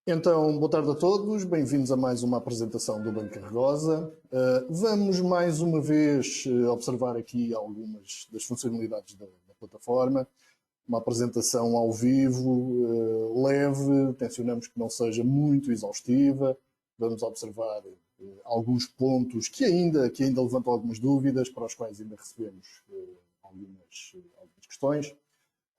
Então, boa tarde a todos, bem-vindos a mais uma apresentação do Banco Carregosa. Vamos mais uma vez observar aqui algumas das funcionalidades da plataforma. Uma apresentação ao vivo, leve, tencionamos que não seja muito exaustiva. Vamos observar alguns pontos que ainda levantam algumas dúvidas, para os quais ainda recebemos algumas questões.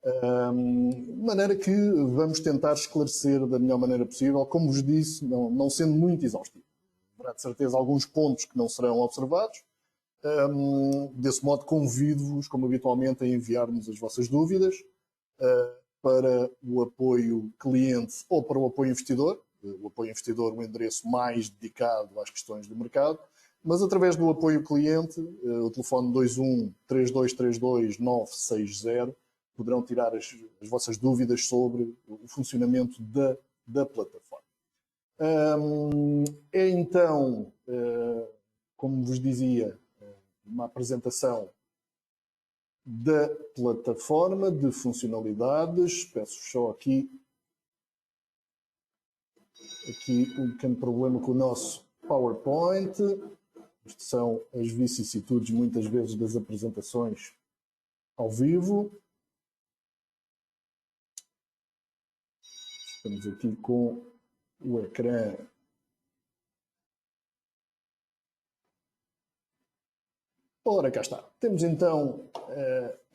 De maneira que vamos tentar esclarecer da melhor maneira possível, como vos disse, não sendo muito exaustivo. Haverá de certeza alguns pontos que não serão observados. Desse modo, convido-vos, como habitualmente, a enviar-nos as vossas dúvidas para o apoio cliente ou para o apoio investidor. O apoio investidor, um endereço mais dedicado às questões do mercado, mas através do apoio cliente, o telefone 21 3232 960, poderão tirar as vossas dúvidas sobre o funcionamento da plataforma. É então, como vos dizia, uma apresentação da plataforma de funcionalidades. Peço só aqui um pequeno problema com o nosso PowerPoint. Isto são as vicissitudes, muitas vezes, das apresentações ao vivo. Estamos aqui com o ecrã. Ora, cá está. Temos então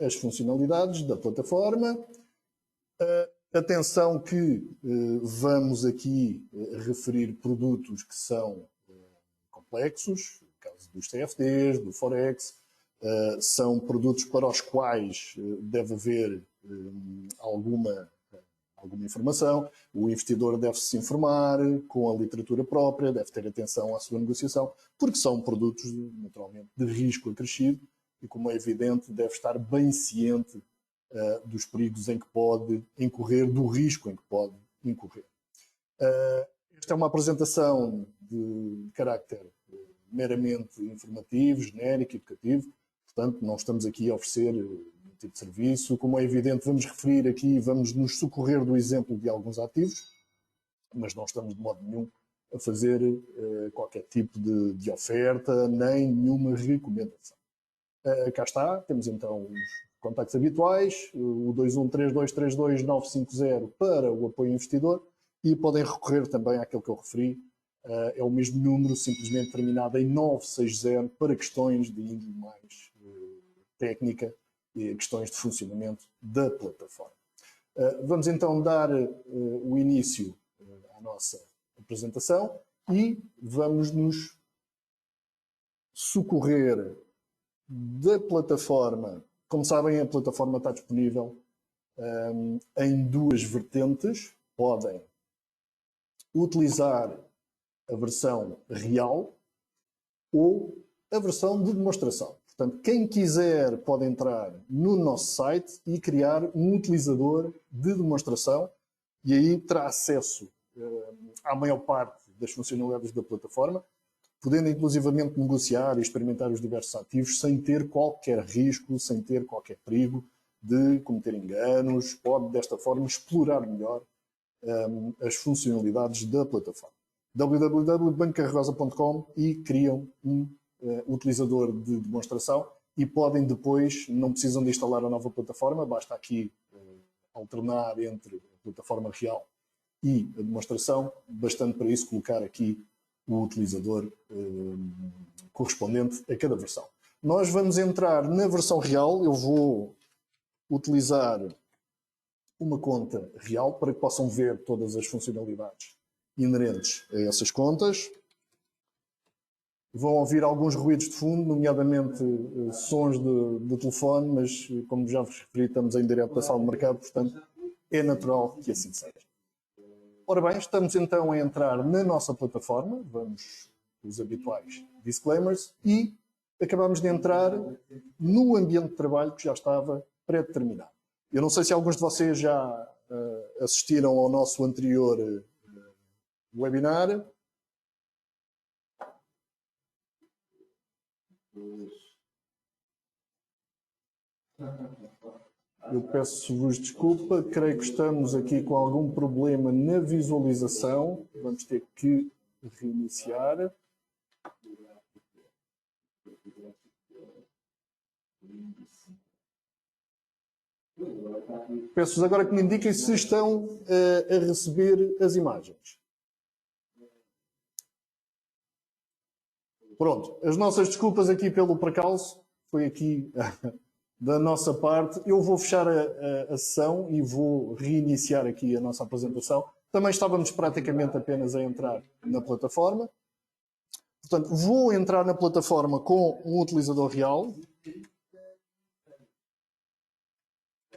as funcionalidades da plataforma. Atenção que vamos aqui referir produtos que são complexos, no caso dos CFDs, do Forex, são produtos para os quais deve haver alguma informação. O investidor deve se informar com a literatura própria, deve ter atenção à sua negociação, porque são produtos, naturalmente, de risco acrescido e, como é evidente, deve estar bem ciente dos perigos em que pode incorrer, do risco em que pode incorrer. Esta é uma apresentação de carácter meramente informativo, genérico, educativo, portanto, não estamos aqui a oferecer tipo de serviço. Como é evidente, vamos referir aqui, vamos nos socorrer do exemplo de alguns ativos, mas não estamos de modo nenhum a fazer qualquer tipo de oferta, nem nenhuma recomendação. Cá está, temos então os contactos habituais, o 213232950 para o apoio investidor, e podem recorrer também àquele que eu referi, é o mesmo número, simplesmente terminado em 960, para questões de índole mais técnica e questões de funcionamento da plataforma. Vamos então dar o início à nossa apresentação e vamos nos socorrer da plataforma. Como sabem, a plataforma está disponível em duas vertentes. Podem utilizar a versão real ou a versão de demonstração. Portanto, quem quiser pode entrar no nosso site e criar um utilizador de demonstração e aí terá acesso à maior parte das funcionalidades da plataforma, podendo inclusivamente negociar e experimentar os diversos ativos sem ter qualquer risco, sem ter qualquer perigo de cometer enganos. Pode, desta forma, explorar melhor as funcionalidades da plataforma. www.bancocarregosa.com e criam um utilizador de demonstração e podem depois, não precisam de instalar a nova plataforma, basta aqui alternar entre a plataforma real e a demonstração, bastante para isso colocar aqui o utilizador correspondente a cada versão. Nós vamos entrar na versão real, eu vou utilizar uma conta real para que possam ver todas as funcionalidades inerentes a essas contas. Vão ouvir alguns ruídos de fundo, nomeadamente sons de telefone, mas como já vos referi, estamos em direto da sala de mercado, portanto é natural que assim seja. Ora bem, estamos então a entrar na nossa plataforma, vamos os habituais disclaimers, e acabamos de entrar no ambiente de trabalho que já estava pré-determinado. Eu não sei se alguns de vocês já assistiram ao nosso anterior webinar. Eu peço-vos desculpa, creio que estamos aqui com algum problema na visualização. Vamos ter que reiniciar. Peço-vos agora que me indiquem se estão a receber as imagens. Pronto, as nossas desculpas aqui pelo precalço, foi aqui da nossa parte. Eu vou fechar a sessão e vou reiniciar aqui a nossa apresentação. Também estávamos praticamente apenas a entrar na plataforma. Portanto, vou entrar na plataforma com um utilizador real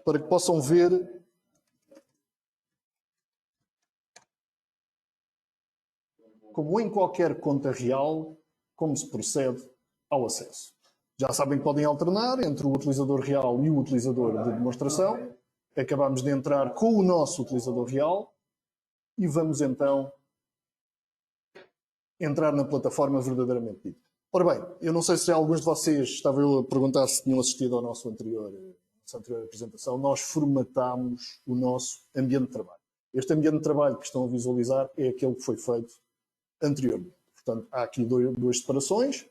para que possam ver como em qualquer conta real, como se procede ao acesso. Já sabem que podem alternar entre o utilizador real e o utilizador de demonstração. Acabamos de entrar com o nosso utilizador real e vamos então entrar na plataforma verdadeiramente dita. Ora bem, eu não sei se alguns de vocês estavam a perguntar se tinham assistido ao nossa anterior apresentação. Nós formatámos o nosso ambiente de trabalho. Este ambiente de trabalho que estão a visualizar é aquele que foi feito anteriormente. Portanto, há aqui duas separações.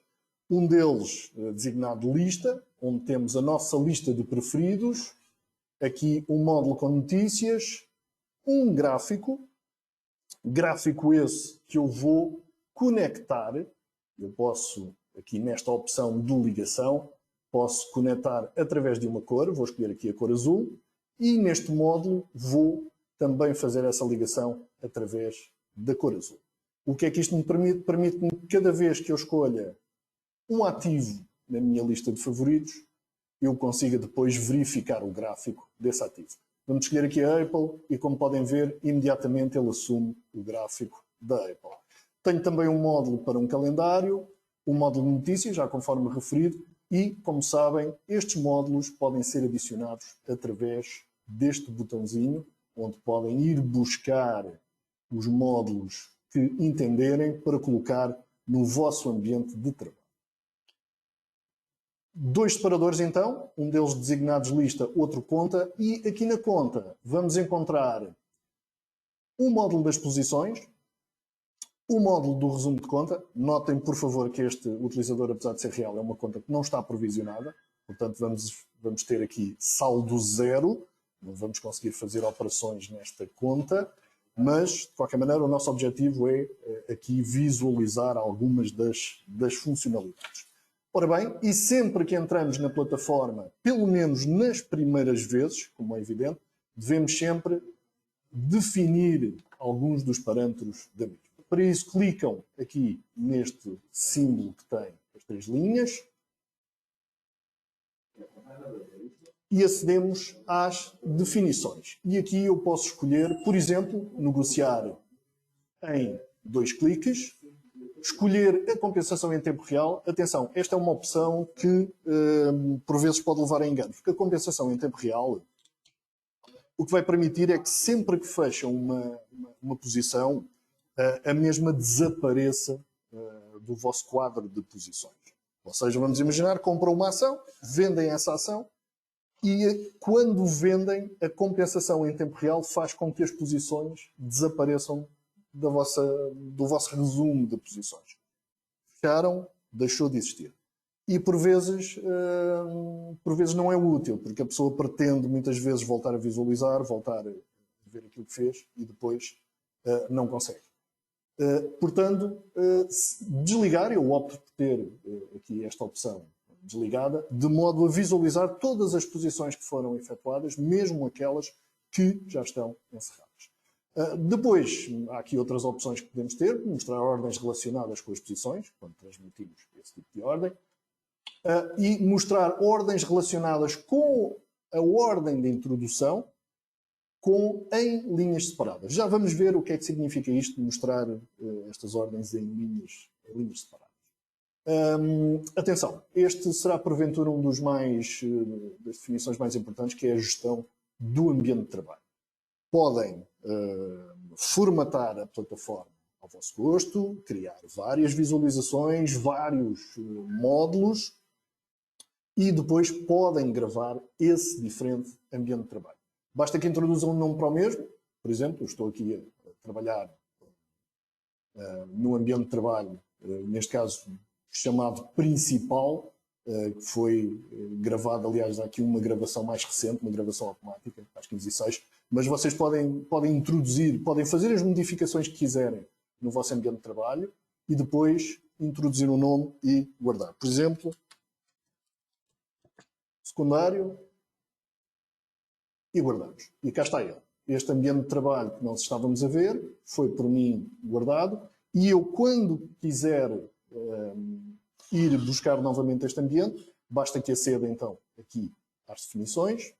Um deles designado lista, onde temos a nossa lista de preferidos. Aqui um módulo com notícias. Um gráfico. Gráfico esse que eu vou conectar. Eu posso, aqui nesta opção de ligação, posso conectar através de uma cor. Vou escolher aqui a cor azul. E neste módulo vou também fazer essa ligação através da cor azul. O que é que isto me permite? Permite-me que cada vez que eu escolha um ativo na minha lista de favoritos, eu consiga depois verificar o gráfico desse ativo. Vamos escolher aqui a Apple e, como podem ver, imediatamente ele assume o gráfico da Apple. Tenho também um módulo para um calendário, um módulo de notícias, já conforme referido, e, como sabem, estes módulos podem ser adicionados através deste botãozinho, onde podem ir buscar os módulos que entenderem para colocar no vosso ambiente de trabalho. Dois separadores então, um deles designados lista, outro conta, e aqui na conta vamos encontrar um módulo das posições, o módulo do resumo de conta. Notem, por favor, que este utilizador, apesar de ser real, é uma conta que não está provisionada, portanto vamos ter aqui saldo zero, não vamos conseguir fazer operações nesta conta, mas, de qualquer maneira, o nosso objetivo é aqui visualizar algumas das funcionalidades. Ora bem, e sempre que entramos na plataforma, pelo menos nas primeiras vezes, como é evidente, devemos sempre definir alguns dos parâmetros da mesma. Para isso, clicam aqui neste símbolo que tem as três linhas e acedemos às definições. E aqui eu posso escolher, por exemplo, negociar em 2 cliques, escolher a compensação em tempo real. Atenção, esta é uma opção que por vezes pode levar a engano, porque a compensação em tempo real o que vai permitir é que sempre que fecham uma posição, a mesma desapareça do vosso quadro de posições. Ou seja, vamos imaginar, compram uma ação, vendem essa ação, e quando vendem, a compensação em tempo real faz com que as posições desapareçam do vosso resumo de posições. Fecharam, deixou de existir. E por vezes não é útil, porque a pessoa pretende muitas vezes voltar a visualizar, voltar a ver aquilo que fez e depois não consegue. Portanto, desligar, eu opto por ter aqui esta opção desligada, de modo a visualizar todas as posições que foram efetuadas, mesmo aquelas que já estão encerradas. Depois, há aqui outras opções que podemos ter, mostrar ordens relacionadas com as posições, quando transmitimos esse tipo de ordem, e mostrar ordens relacionadas com a ordem de introdução, em linhas separadas. Já vamos ver o que é que significa isto, de mostrar estas ordens em linhas separadas. Atenção, este será porventura um das definições mais importantes, que é a gestão do ambiente de trabalho. Podem formatar a plataforma ao vosso gosto, criar várias visualizações, vários módulos, e depois podem gravar esse diferente ambiente de trabalho. Basta que introduzam um nome para o mesmo. Por exemplo, eu estou aqui a trabalhar no ambiente de trabalho, neste caso chamado principal, que foi gravado, aliás, há aqui uma gravação mais recente, uma gravação automática, às 15h06, mas vocês podem introduzir, podem fazer as modificações que quiserem no vosso ambiente de trabalho e depois introduzir um nome e guardar. Por exemplo, secundário, e guardamos. E cá está ele. Este ambiente de trabalho que nós estávamos a ver foi por mim guardado e eu, quando quiser ir buscar novamente este ambiente, basta que aceda então aqui às definições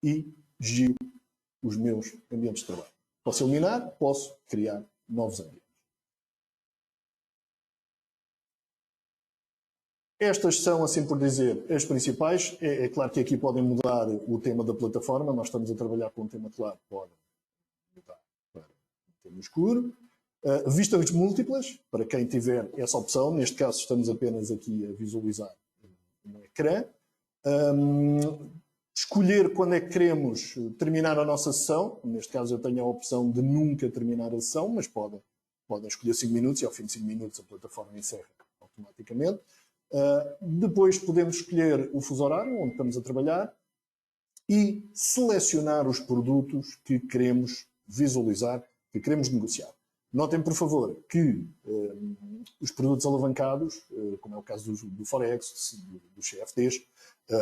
e giro os meus ambientes de trabalho. Posso eliminar, posso criar novos ambientes. Estas são, assim por dizer, as principais. É claro que aqui podem mudar o tema da plataforma. Nós estamos a trabalhar com um tema claro, podem mudar para um tema escuro. Vistas múltiplas, para quem tiver essa opção. Neste caso, estamos apenas aqui a visualizar no ecrã. Escolher quando é que queremos terminar a nossa sessão. Neste caso, eu tenho a opção de nunca terminar a sessão, mas podem escolher 5 minutos e ao fim de 5 minutos a plataforma encerra automaticamente. Depois podemos escolher o fuso horário onde estamos a trabalhar e selecionar os produtos que queremos visualizar, que queremos negociar. Notem, por favor, que os produtos alavancados, como é o caso do Forex, dos CFDs,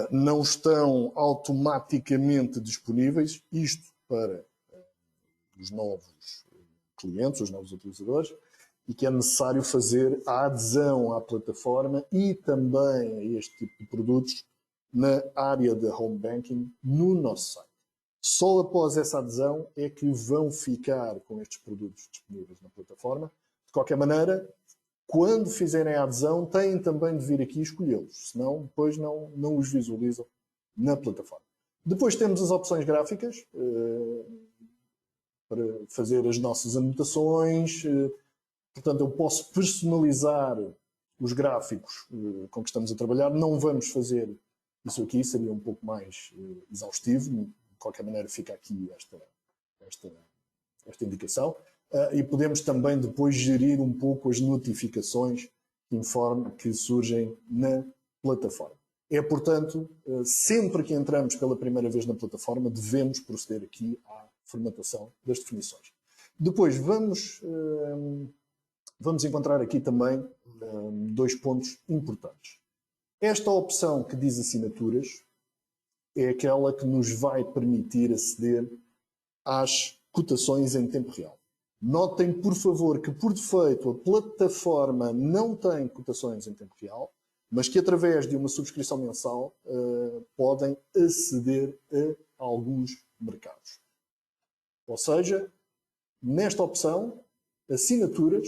não estão automaticamente disponíveis, isto para os novos clientes, os novos utilizadores, e que é necessário fazer a adesão à plataforma e também a este tipo de produtos na área de home banking no nosso site. Só após essa adesão é que vão ficar com estes produtos disponíveis na plataforma. De qualquer maneira, quando fizerem a adesão, têm também de vir aqui escolhê-los, senão depois não os visualizam na plataforma. Depois temos as opções gráficas para fazer as nossas anotações. Portanto, eu posso personalizar os gráficos com que estamos a trabalhar. Não vamos fazer isso aqui, seria um pouco mais exaustivo. De qualquer maneira, fica aqui esta indicação. E podemos também depois gerir um pouco as notificações que surgem na plataforma. É, portanto, sempre que entramos pela primeira vez na plataforma, devemos proceder aqui à formatação das definições. Depois vamos encontrar aqui também 2 pontos importantes. Esta opção que diz assinaturas é aquela que nos vai permitir aceder às cotações em tempo real. Notem, por favor, que por defeito a plataforma não tem cotações em tempo real, mas que através de uma subscrição mensal podem aceder a alguns mercados. Ou seja, nesta opção, assinaturas,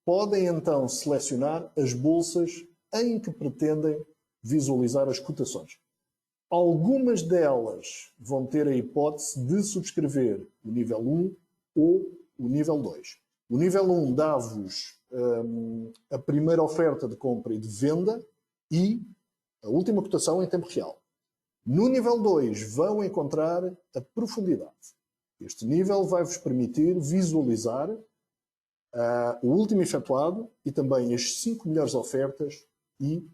podem então selecionar as bolsas em que pretendem visualizar as cotações. Algumas delas vão ter a hipótese de subscrever o nível 1 ou o nível 2. O nível 1 dá-vos a primeira oferta de compra e de venda e a última cotação em tempo real. No nível 2 vão encontrar a profundidade. Este nível vai-vos permitir visualizar o último efetuado e também as 5 melhores ofertas, e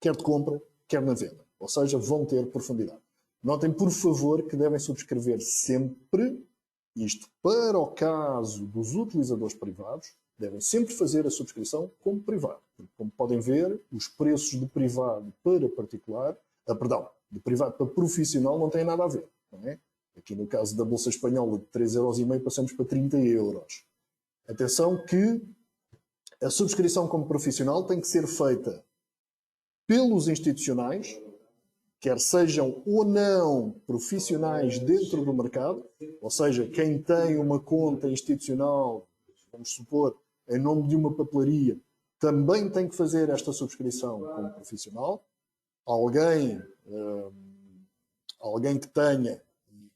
quer de compra, quer na venda. Ou seja, vão ter profundidade. Notem, por favor, que devem subscrever sempre, isto para o caso dos utilizadores privados, devem sempre fazer a subscrição como privado. Porque, como podem ver, os preços de privado para particular, de privado para profissional não têm nada a ver. Não é? Aqui no caso da Bolsa Espanhola de 3,5 € passamos para 30 €. Atenção que a subscrição como profissional tem que ser feita pelos institucionais, quer sejam ou não profissionais dentro do mercado, ou seja, quem tem uma conta institucional, vamos supor, em nome de uma papelaria, também tem que fazer esta subscrição como profissional. Alguém que tenha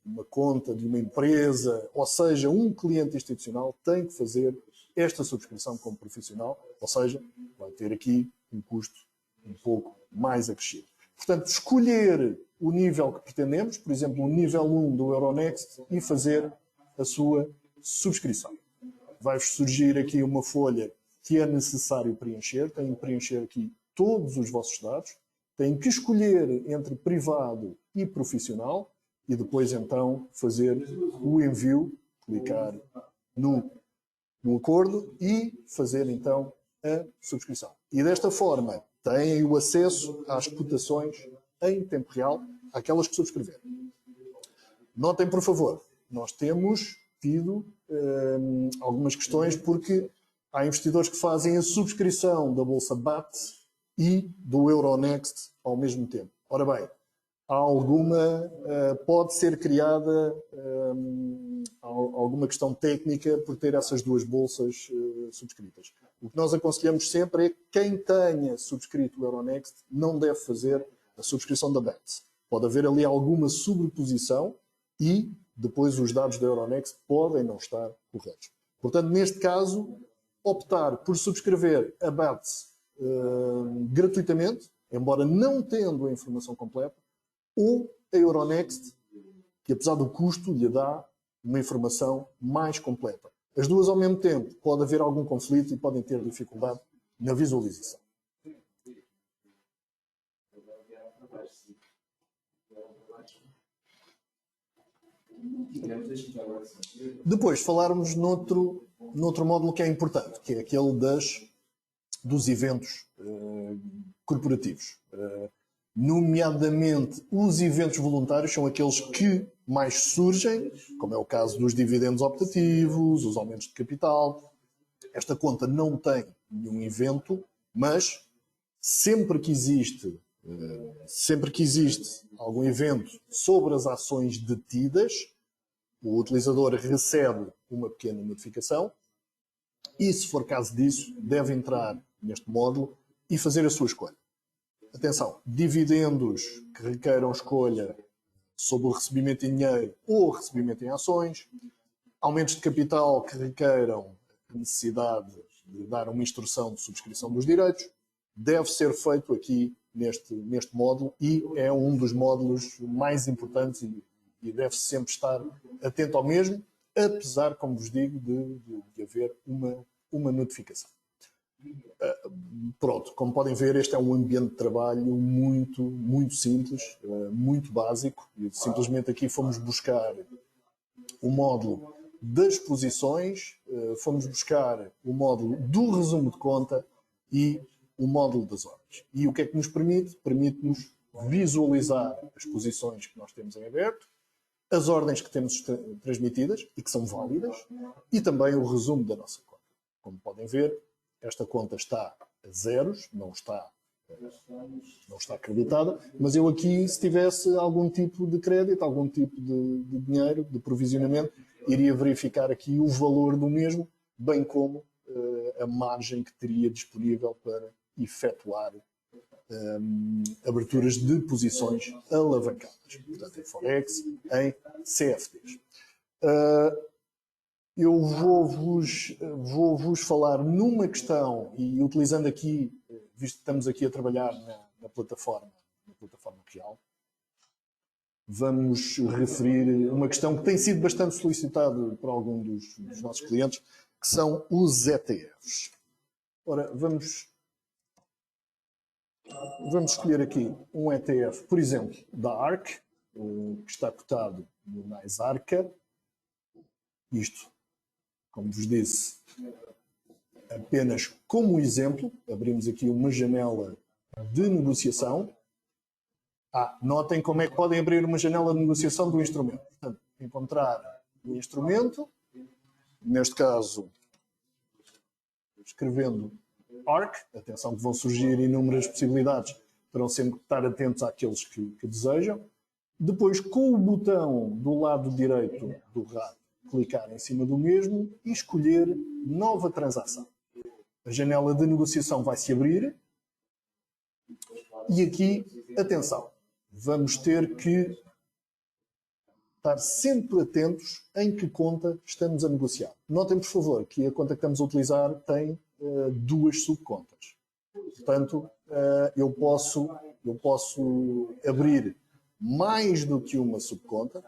uma conta de uma empresa, ou seja, um cliente institucional, tem que fazer esta subscrição como profissional, ou seja, vai ter aqui um custo um pouco mais acrescido. Portanto, escolher o nível que pretendemos, por exemplo, o nível 1 do Euronext, e fazer a sua subscrição. Vai-vos surgir aqui uma folha que é necessário preencher. Têm que preencher aqui todos os vossos dados. Têm que escolher entre privado e profissional e depois então fazer o envio, clicar no acordo e fazer então a subscrição. E desta forma têm o acesso às cotações em tempo real, àquelas que subscreverem. Notem, por favor, nós temos tido algumas questões porque há investidores que fazem a subscrição da Bolsa BAT e do Euronext ao mesmo tempo. Ora bem, há alguma, pode ser criada alguma questão técnica por ter essas duas bolsas subscritas. O que nós aconselhamos sempre é que quem tenha subscrito o Euronext não deve fazer a subscrição da BAT. Pode haver ali alguma sobreposição e depois os dados da Euronext podem não estar corretos. Portanto, neste caso, optar por subscrever a BAT gratuitamente, embora não tendo a informação completa, ou a Euronext, que apesar do custo lhe dá uma informação mais completa. As duas ao mesmo tempo pode haver algum conflito e podem ter dificuldade na visualização. Depois falarmos noutro módulo que é importante, que é aquele dos eventos corporativos. Nomeadamente, os eventos voluntários são aqueles que mais surgem, como é o caso dos dividendos optativos, os aumentos de capital. Esta conta não tem nenhum evento, mas sempre que existe algum evento sobre as ações detidas, o utilizador recebe uma pequena notificação e, se for caso disso, deve entrar neste módulo e fazer a sua escolha. Atenção, dividendos que requeiram escolha sobre o recebimento em dinheiro ou recebimento em ações, aumentos de capital que requeiram a necessidade de dar uma instrução de subscrição dos direitos, deve ser feito aqui neste módulo e é um dos módulos mais importantes e deve sempre estar atento ao mesmo, apesar, como vos digo, de haver uma notificação. Pronto, como podem ver, este é um ambiente de trabalho muito simples, muito básico. Simplesmente aqui fomos buscar o módulo das posições, fomos buscar o módulo do resumo de conta e o módulo das ordens. E o que é que nos permite? Permite-nos visualizar as posições que nós temos em aberto, as ordens que temos transmitidas e que são válidas, e também o resumo da nossa conta. Como podem ver, esta conta está a zeros, não está acreditada, mas eu aqui, se tivesse algum tipo de crédito, algum tipo de dinheiro, de provisionamento, iria verificar aqui o valor do mesmo, bem como a margem que teria disponível para efetuar aberturas de posições alavancadas, portanto em Forex, em CFDs. Eu vou-vos falar numa questão, e utilizando aqui, visto que estamos aqui a trabalhar na plataforma real, vamos referir uma questão que tem sido bastante solicitada por algum dos nossos clientes, que são os ETFs. Ora, vamos escolher aqui um ETF, por exemplo, da ARK, que está cotado no NYSE. Isto, como vos disse, apenas como exemplo, abrimos aqui uma janela de negociação. Notem como é que podem abrir uma janela de negociação do instrumento. Portanto, encontrar o instrumento, neste caso, escrevendo ARK, atenção que vão surgir inúmeras possibilidades, terão sempre que estar atentos àqueles que desejam. Depois, com o botão do lado direito do rato, clicar em cima do mesmo e escolher nova transação. A janela de negociação vai se abrir e aqui, atenção, vamos ter que estar sempre atentos em que conta estamos a negociar. Notem, por favor, que a conta que estamos a utilizar tem duas subcontas. Portanto, eu posso abrir mais do que uma subconta.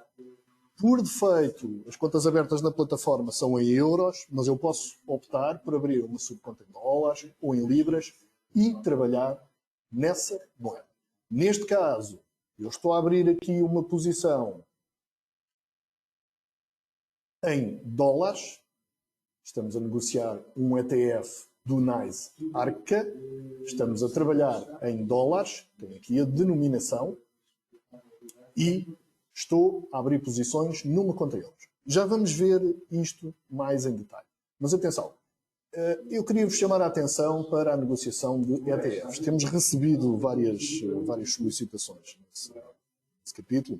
Por defeito, as contas abertas na plataforma são em euros, mas eu posso optar por abrir uma subconta em dólares ou em libras e trabalhar nessa moeda. Neste caso, eu estou a abrir aqui uma posição em dólares. Estamos a negociar um ETF do NYSE Arca. Estamos a trabalhar em dólares. Tenho aqui a denominação. E estou a abrir posições numa conta euros. Já vamos ver isto mais em detalhe. Mas atenção, eu queria vos chamar a atenção para a negociação de ETFs. Temos recebido várias solicitações nesse capítulo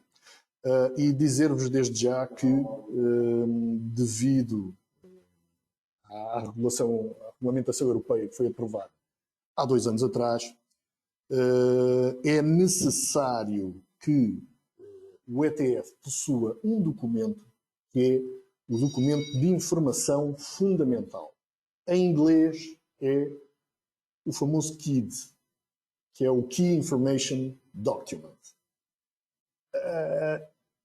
e dizer-vos desde já que, devido à regulamentação europeia que foi aprovada há 2 anos atrás, é necessário que o ETF possua um documento que é o documento de informação fundamental. Em inglês é o famoso KID, que é o Key Information Document.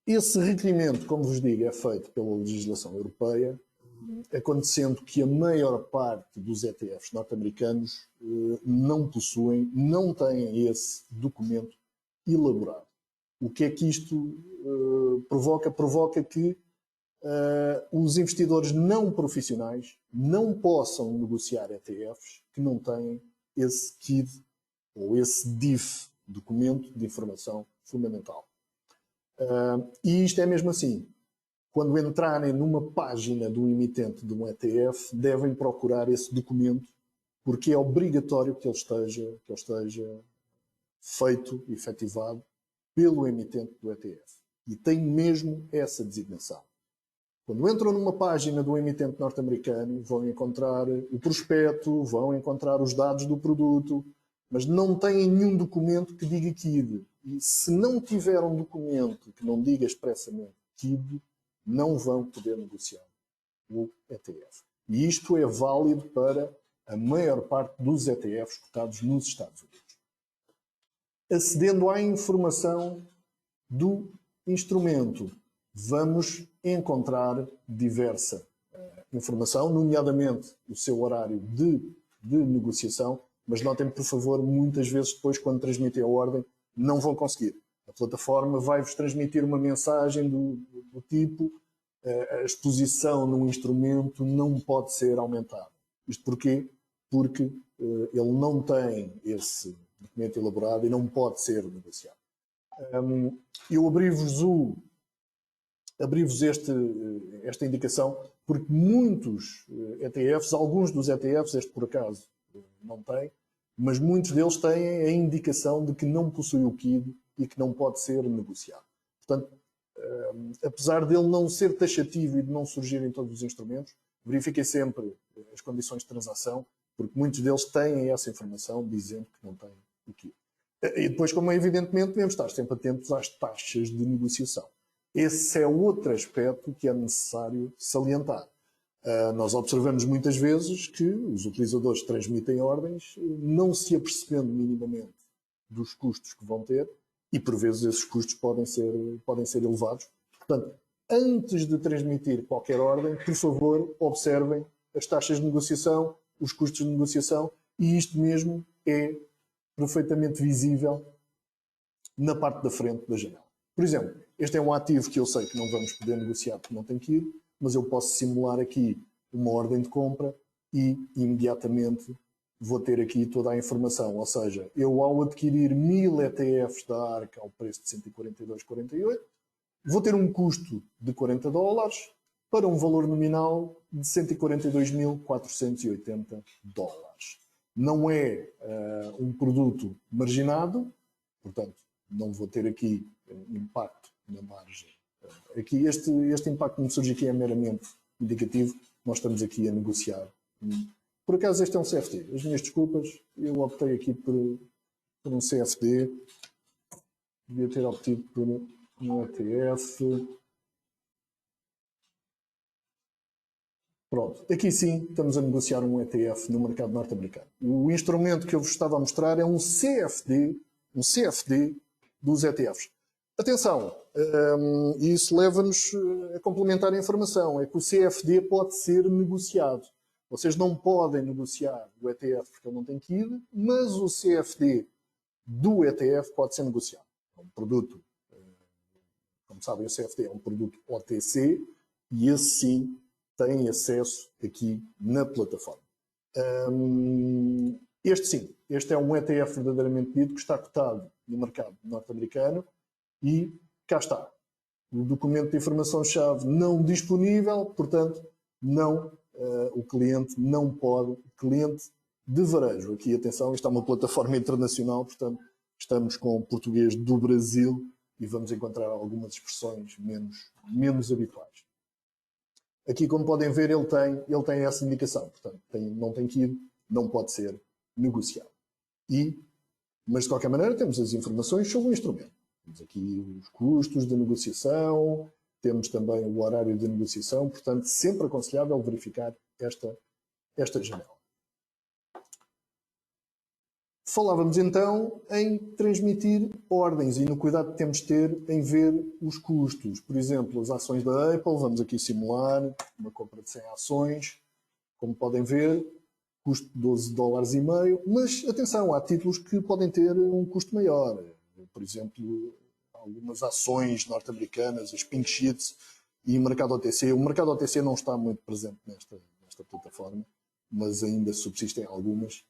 Esse requerimento, como vos digo, é feito pela legislação europeia, acontecendo que a maior parte dos ETFs norte-americanos não possuem, não têm esse documento elaborado. O que é que isto provoca? Provoca que os investidores não profissionais não possam negociar ETFs que não têm esse KID ou esse DIF, documento de informação fundamental. E isto é mesmo assim. Quando entrarem numa página do emitente de um ETF, devem procurar esse documento, porque é obrigatório que ele esteja feito, efetivado, pelo emitente do ETF. E tem mesmo essa designação. Quando entram numa página do emitente norte-americano, vão encontrar o prospecto, vão encontrar os dados do produto, mas não têm nenhum documento que diga KID. E se não tiver um documento que não diga expressamente KID, não vão poder negociar o ETF. E isto é válido para a maior parte dos ETFs cotados nos Estados Unidos. Acedendo à informação do instrumento, vamos encontrar diversa informação, nomeadamente o seu horário de negociação, mas notem, por favor, muitas vezes depois, quando transmitem a ordem, não vão conseguir. A plataforma vai-vos transmitir uma mensagem do tipo: a exposição no instrumento não pode ser aumentada. Isto porquê? Porque ele não tem esse documento elaborado e não pode ser negociado. Eu abri-vos esta indicação porque muitos ETFs, alguns dos ETFs, este por acaso não tem, mas muitos deles têm a indicação de que não possui o KID e que não pode ser negociado. Portanto, apesar dele não ser taxativo e de não surgir em todos os instrumentos, verifiquem sempre as condições de transação, porque muitos deles têm essa informação dizendo que não têm o KID. E depois, como é evidentemente, devemos estar sempre atentos às taxas de negociação. Esse é outro aspecto que é necessário salientar. Nós observamos muitas vezes que os utilizadores transmitem ordens não se apercebendo minimamente dos custos que vão ter e, por vezes, esses custos podem ser elevados. Portanto, antes de transmitir qualquer ordem, por favor, observem as taxas de negociação, os custos de negociação, e isto mesmo é perfeitamente visível na parte da frente da janela. Por exemplo, este é um ativo que eu sei que não vamos poder negociar porque não tem KID, mas eu posso simular aqui uma ordem de compra e imediatamente vou ter aqui toda a informação. Ou seja, eu ao adquirir 1000 ETFs da ARC ao preço de 142,48, vou ter um custo de $40 para um valor nominal de 142.480 dólares. Não é um produto marginado, portanto, não vou ter aqui impacto na margem. Aqui este impacto que me surge aqui é meramente indicativo. Nós estamos aqui a negociar. Por acaso este é um CFD. As minhas desculpas, eu optei aqui por um CFD. Devia ter optado por um ETF. Pronto, aqui sim estamos a negociar um ETF no mercado norte-americano. O instrumento que eu vos estava a mostrar é um CFD dos ETFs. Atenção, isso leva-nos a complementar a informação, é que o CFD pode ser negociado. Vocês não podem negociar o ETF porque ele não tem KID, mas o CFD do ETF pode ser negociado. É um produto, como sabem, o CFD é um produto OTC e esse sim tem acesso aqui na plataforma. Este sim, este é um ETF verdadeiramente dito que está cotado no mercado norte-americano e cá está. O documento de informação-chave não disponível, portanto, não, o cliente não pode, cliente de varejo. Aqui, atenção, isto é uma plataforma internacional, portanto, estamos com português do Brasil e vamos encontrar algumas expressões menos habituais. Aqui, como podem ver, ele tem essa indicação. Portanto, não tem KID, não pode ser negociado. Mas, de qualquer maneira, temos as informações sobre o instrumento. Temos aqui os custos de negociação, temos também o horário de negociação, portanto, sempre aconselhável verificar esta janela. Falávamos então em transmitir ordens e no cuidado que temos de ter em ver os custos. Por exemplo, as ações da Apple, vamos aqui simular uma compra de 100 ações. Como podem ver, custo de $12,5, mas atenção, há títulos que podem ter um custo maior. Por exemplo, algumas ações norte-americanas, as Pink Sheets e o mercado OTC. O mercado OTC não está muito presente nesta plataforma, mas ainda subsistem algumas.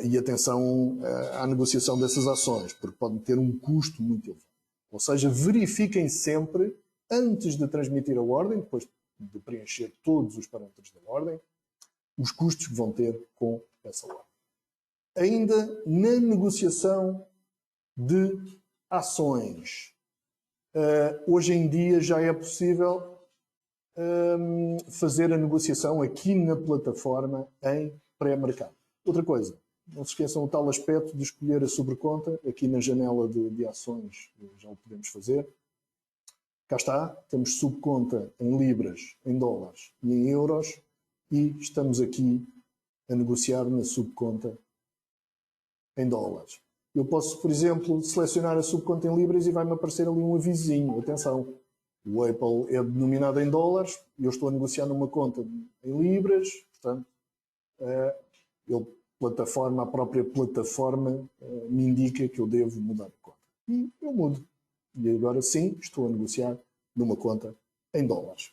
E atenção à negociação dessas ações, porque podem ter um custo muito elevado. Ou seja, verifiquem sempre, antes de transmitir a ordem, depois de preencher todos os parâmetros da ordem, os custos que vão ter com essa ordem. Ainda na negociação de ações, hoje em dia já é possível fazer a negociação aqui na plataforma em pré-mercado. Outra coisa, não se esqueçam o tal aspecto de escolher a sobreconta. Aqui na janela de ações já o podemos fazer. Cá está, temos subconta em libras, em dólares e em euros e estamos aqui a negociar na subconta em dólares. Eu posso, por exemplo, selecionar a subconta em libras e vai-me aparecer ali um avisinho. Atenção, o Apple é denominado em dólares e eu estou a negociar numa conta em libras, portanto, a própria plataforma me indica que eu devo mudar de conta. E eu mudo. E agora sim, estou a negociar numa conta em dólares.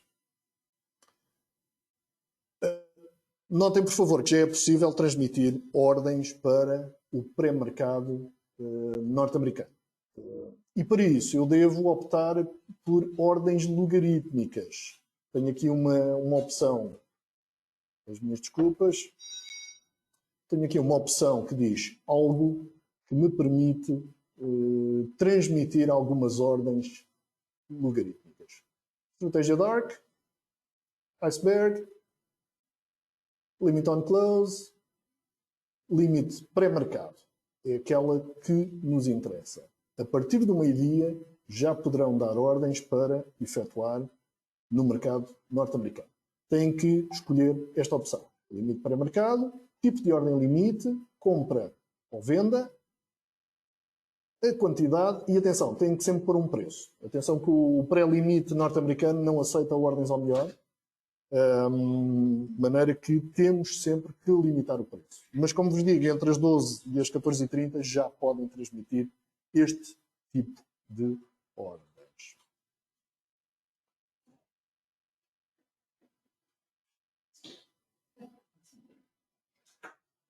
Notem, por favor, que já é possível transmitir ordens para o pré-mercado norte-americano. E para isso eu devo optar por ordens logarítmicas. Tenho aqui uma opção, as minhas desculpas, tenho aqui uma opção que diz algo que me permite transmitir algumas ordens logarítmicas. Estratégia Dark, Iceberg, Limit on Close, Limite pré-mercado. É aquela que nos interessa. A partir do meio-dia já poderão dar ordens para efetuar no mercado norte-americano. Têm que escolher esta opção. Limite pré-mercado, tipo de ordem limite, compra ou venda, a quantidade e atenção, tem que sempre pôr um preço. Atenção que o pré-limite norte-americano não aceita ordens ao melhor, de maneira que temos sempre que limitar o preço. Mas como vos digo, entre as 12 e as 14h30 já podem transmitir este tipo de ordens.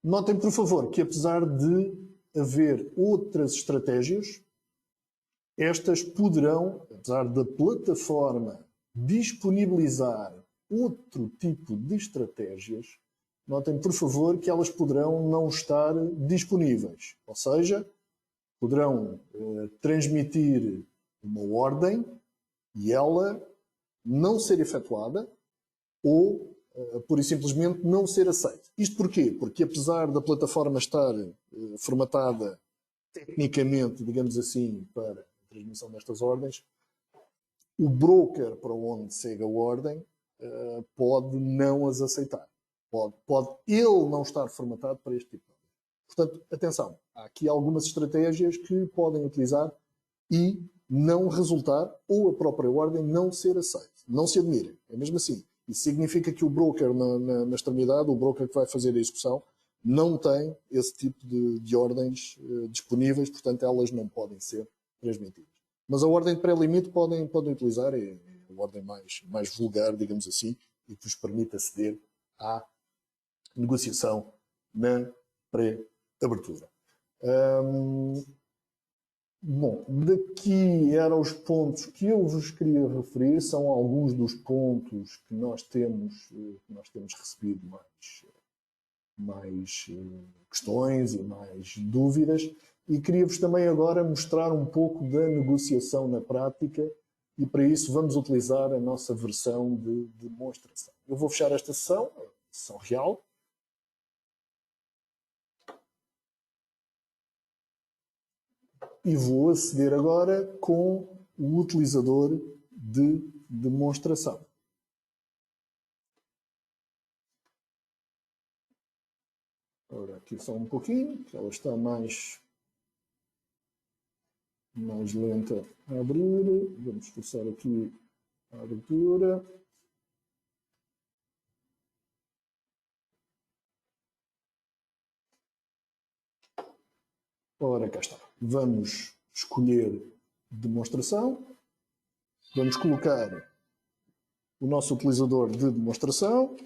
Notem, por favor, que apesar de haver outras estratégias, estas poderão, apesar da plataforma disponibilizar outro tipo de estratégias, notem, por favor, que elas poderão não estar disponíveis. Ou seja, poderão transmitir uma ordem e ela não ser efetuada ou pura e simplesmente não ser aceito. Isto porquê? Porque apesar da plataforma estar formatada tecnicamente, digamos assim, para a transmissão destas ordens, o broker para onde segue a ordem pode não as aceitar. Pode ele não estar formatado para este tipo de ordem. Portanto, atenção, há aqui algumas estratégias que podem utilizar e não resultar, ou a própria ordem não ser aceita. Não se admirem. É mesmo assim. Isso significa que o broker na extremidade, o broker que vai fazer a execução, não tem esse tipo de ordens disponíveis, portanto elas não podem ser transmitidas. Mas a ordem de pré-limite podem utilizar, é a ordem mais vulgar, digamos assim, e que vos permite aceder à negociação na pré-abertura. Bom, daqui eram os pontos que eu vos queria referir, são alguns dos pontos que nós temos recebido mais questões e mais dúvidas, e queria-vos também agora mostrar um pouco da negociação na prática, e para isso vamos utilizar a nossa versão de demonstração. Eu vou fechar esta sessão, a sessão real. E vou aceder agora com o utilizador de demonstração. Ora, aqui só um pouquinho, que ela está mais lenta a abrir. Vamos forçar aqui a abertura. Ora, cá está. Vamos escolher demonstração. Vamos colocar o nosso utilizador de demonstração.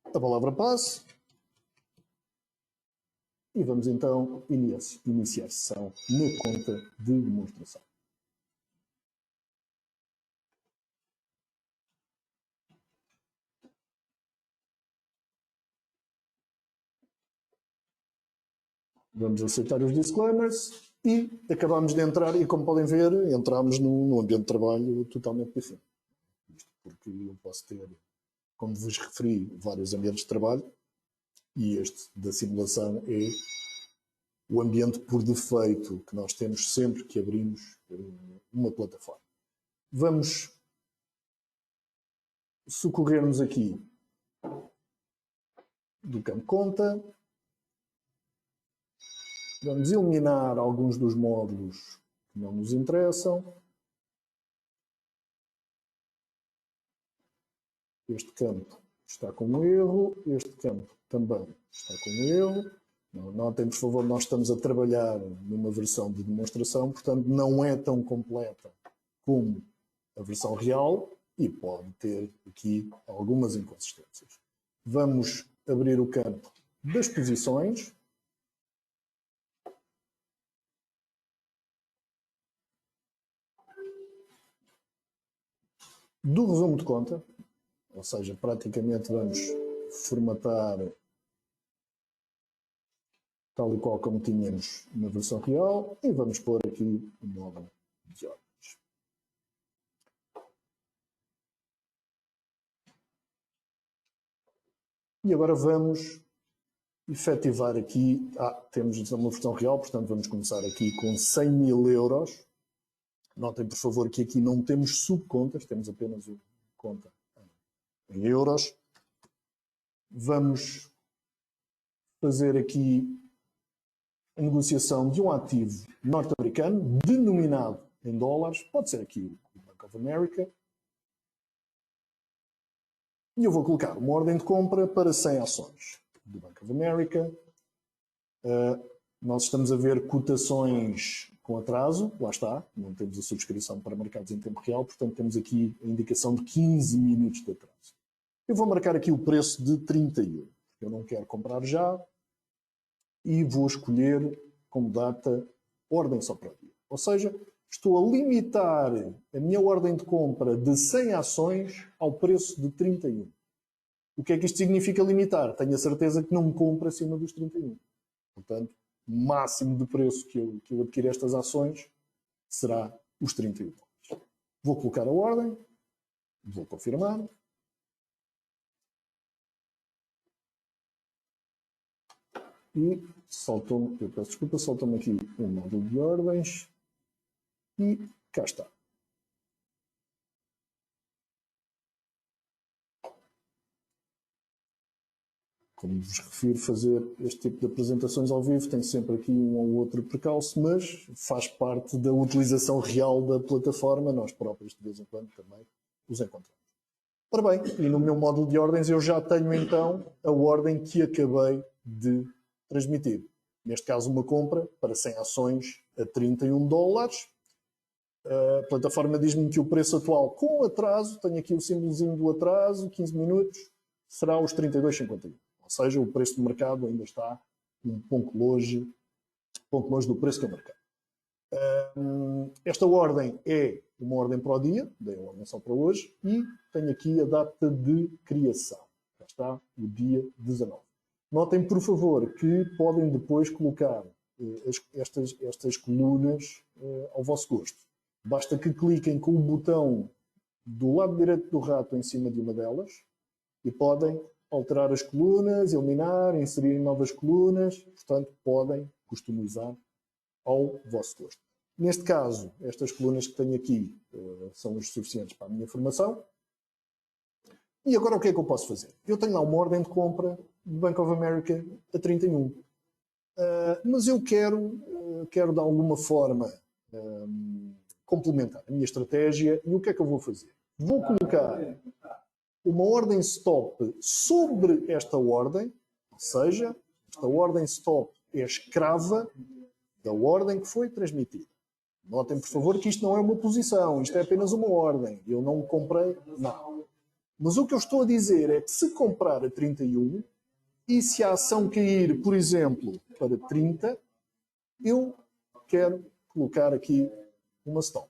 A palavra passe. E vamos então iniciar sessão na conta de demonstração. Vamos aceitar os disclaimers e acabamos de entrar, e como podem ver, entramos num ambiente de trabalho totalmente diferente. Isto porque eu posso ter, como vos referi, vários ambientes de trabalho, e este da simulação é o ambiente por defeito que nós temos sempre que abrimos uma plataforma. Vamos socorrer-nos aqui do campo conta. Vamos eliminar alguns dos módulos que não nos interessam. Este campo está com um erro, este campo também está com um erro. Notem, por favor, nós estamos a trabalhar numa versão de demonstração, portanto não é tão completa como a versão real e pode ter aqui algumas inconsistências. Vamos abrir o campo das posições. Do resumo de conta, ou seja, praticamente vamos formatar tal e qual como tínhamos na versão real e vamos pôr aqui o módulo de ordens. E agora vamos efetivar aqui, temos uma versão real, portanto vamos começar aqui com 100 mil euros. Notem, por favor, que aqui não temos subcontas, temos apenas uma conta em euros. Vamos fazer aqui a negociação de um ativo norte-americano denominado em dólares, pode ser aqui o Bank of America. E eu vou colocar uma ordem de compra para 100 ações do Bank of America. Nós estamos a ver cotações com atraso, lá está, não temos a subscrição para mercados em tempo real, portanto temos aqui a indicação de 15 minutos de atraso. Eu vou marcar aqui o preço de 31. Eu não quero comprar já e vou escolher como data ordem só para o dia. Ou seja, estou a limitar a minha ordem de compra de 100 ações ao preço de 31. O que é que isto significa limitar? Tenho a certeza que não me compro acima dos 31. Portanto, o máximo de preço que eu adquirir estas ações será os 31. Vou colocar a ordem, vou confirmar. E saltou-me, eu peço desculpa, saltou-me aqui um módulo de ordens. E cá está. Como vos refiro, fazer este tipo de apresentações ao vivo tem sempre aqui um ou outro percalço, mas faz parte da utilização real da plataforma. Nós próprios, de vez em quando, também os encontramos. Ora bem, e no meu módulo de ordens eu já tenho então a ordem que acabei de transmitir. Neste caso, uma compra para 100 ações a 31 dólares. A plataforma diz-me que o preço atual, com atraso, tenho aqui o símbolozinho do atraso, 15 minutos, será os 32,51. Ou seja, o preço do mercado ainda está um pouco longe do preço que é o mercado. Esta ordem é uma ordem para o dia, dei a ordem só para hoje, e tenho aqui a data de criação. Já está o dia 19. Notem, por favor, que podem depois colocar estas colunas ao vosso gosto. Basta que cliquem com o botão do lado direito do rato em cima de uma delas e podem alterar as colunas, eliminar, inserir novas colunas. Portanto, podem customizar ao vosso gosto. Neste caso, estas colunas que tenho aqui são os suficientes para a minha formação. E agora o que é que eu posso fazer? Eu tenho lá uma ordem de compra do Bank of America a 31. Mas eu quero de alguma forma complementar a minha estratégia. E o que é que eu vou fazer? Vou colocar uma ordem stop sobre esta ordem, ou seja, esta ordem stop é escrava da ordem que foi transmitida. Notem, por favor, que isto não é uma posição, isto é apenas uma ordem. Eu não comprei nada. Mas o que eu estou a dizer é que se comprar a 31 e se a ação cair, por exemplo, para 30, eu quero colocar aqui uma stop.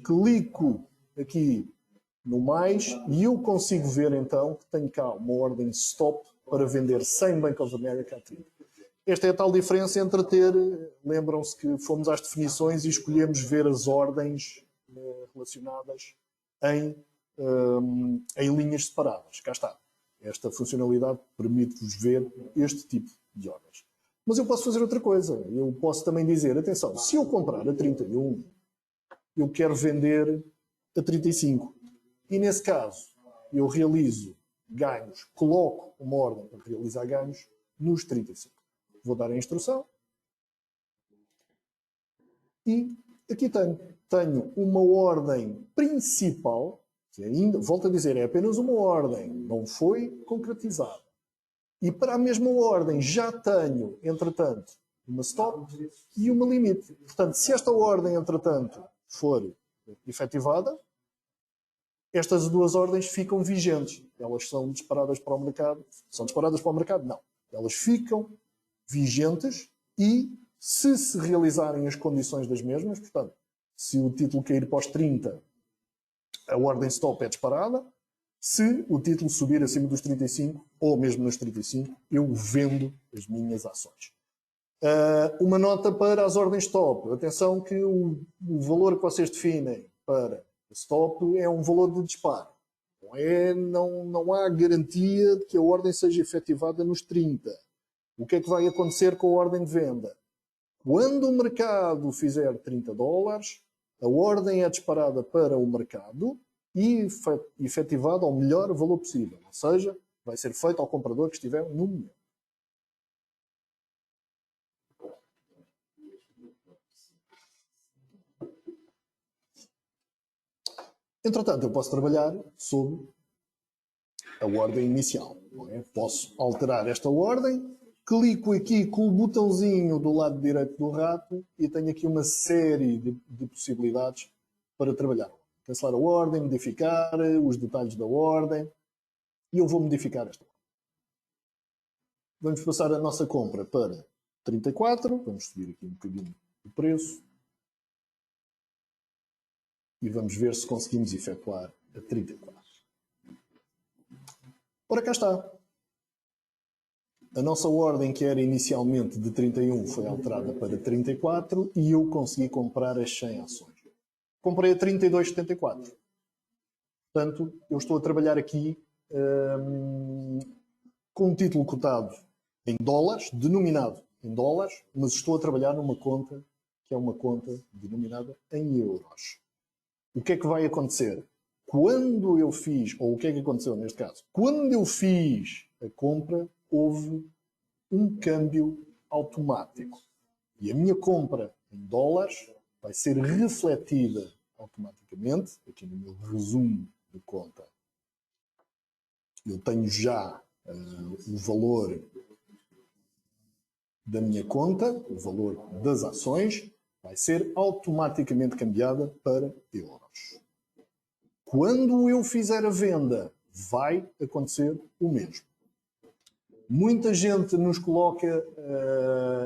Clico aqui no mais e eu consigo ver então que tenho cá uma ordem stop para vender 100 Bank of America a 30. Esta é a tal diferença entre lembram-se que fomos às definições e escolhemos ver as ordens relacionadas em linhas separadas. Cá está. Esta funcionalidade permite-vos ver este tipo de ordens. Mas eu posso fazer outra coisa. Eu posso também dizer, atenção, se eu comprar a 31, eu quero vender a 35. E nesse caso, eu realizo ganhos, coloco uma ordem para realizar ganhos nos 35. Vou dar a instrução. E aqui tenho uma ordem principal, que ainda, volto a dizer, é apenas uma ordem, não foi concretizada. E para a mesma ordem já tenho, entretanto, uma stop e uma limite. Portanto, se esta ordem, entretanto, for efetivada, estas duas ordens ficam vigentes. Elas são disparadas para o mercado. São disparadas para o mercado? Não. Elas ficam vigentes e, se realizarem as condições das mesmas, portanto, se o título cair para os 30, a ordem stop é disparada. Se o título subir acima dos 35, ou mesmo nos 35, eu vendo as minhas ações. Uma nota para as ordens stop. Atenção que o valor que vocês definem para stop é um valor de disparo. Não há garantia de que a ordem seja efetivada nos 30. O que é que vai acontecer com a ordem de venda? Quando o mercado fizer 30 dólares, a ordem é disparada para o mercado e efetivada ao melhor valor possível. Ou seja, vai ser feito ao comprador que estiver no momento. Entretanto, eu posso trabalhar sobre a ordem inicial. Não é? Posso alterar esta ordem, clico aqui com o botãozinho do lado direito do rato e tenho aqui uma série de possibilidades para trabalhar. Cancelar a ordem, modificar os detalhes da ordem e eu vou modificar esta ordem. Vamos passar a nossa compra para 34, vamos subir aqui um bocadinho o preço e vamos ver se conseguimos efetuar a 34. Ora, cá está. A nossa ordem, que era inicialmente de 31, foi alterada para 34 e eu consegui comprar as 100 ações. Comprei a 32,74. Portanto, eu estou a trabalhar aqui com um título cotado em dólares, denominado em dólares, mas estou a trabalhar numa conta que é uma conta denominada em euros. O que é que vai acontecer? Quando eu fiz, ou o que é que aconteceu neste caso? Quando eu fiz a compra, houve um câmbio automático. E a minha compra em dólares vai ser refletida automaticamente, aqui no meu resumo de conta. Eu tenho já o valor da minha conta, o valor das ações, vai ser automaticamente cambiada para euros. Quando eu fizer a venda, vai acontecer o mesmo. Muita gente nos coloca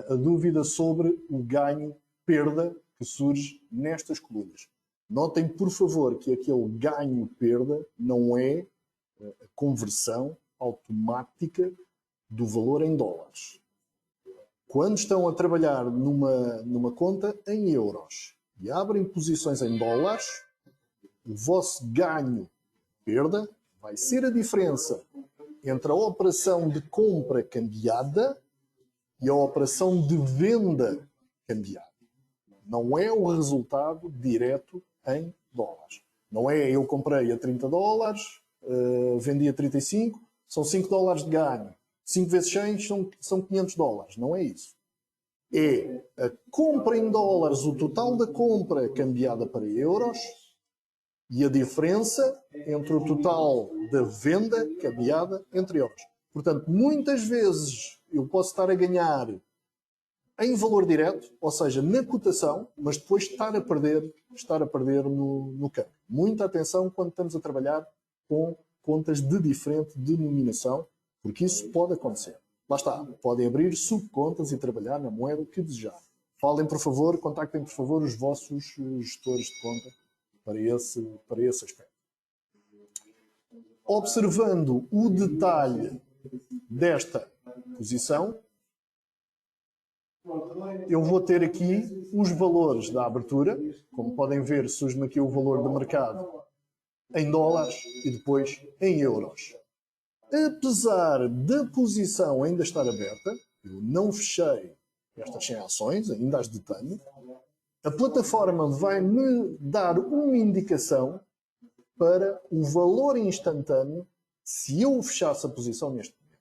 a dúvida sobre o ganho-perda que surge nestas colunas. Notem, por favor, que aquele ganho-perda não é a conversão automática do valor em dólares. Quando estão a trabalhar numa conta em euros e abrem posições em dólares, o vosso ganho-perda vai ser a diferença entre a operação de compra cambiada e a operação de venda cambiada. Não é o resultado direto em dólares. Não é eu comprei a 30 dólares, vendi a 35, são 5 dólares de ganho. 5 vezes 100 são 500 dólares. Não é isso. É a compra em dólares, o total da compra cambiada para euros e a diferença entre o total da venda cambiada entre euros. Portanto, muitas vezes eu posso estar a ganhar em valor direto, ou seja, na cotação, mas depois estar a perder no câmbio. Muita atenção quando estamos a trabalhar com contas de diferente denominação, porque isso pode acontecer. Lá está, podem abrir subcontas e trabalhar na moeda que desejar. Falem, por favor, contactem, por favor, os vossos gestores de conta para esse aspecto. Observando o detalhe desta posição, eu vou ter aqui os valores da abertura. Como podem ver, surge-me aqui o valor do mercado em dólares e depois em euros. Apesar da posição ainda estar aberta, eu não fechei estas 100 ações, ainda as detenho, a plataforma vai-me dar uma indicação para o valor instantâneo se eu fechasse a posição neste momento.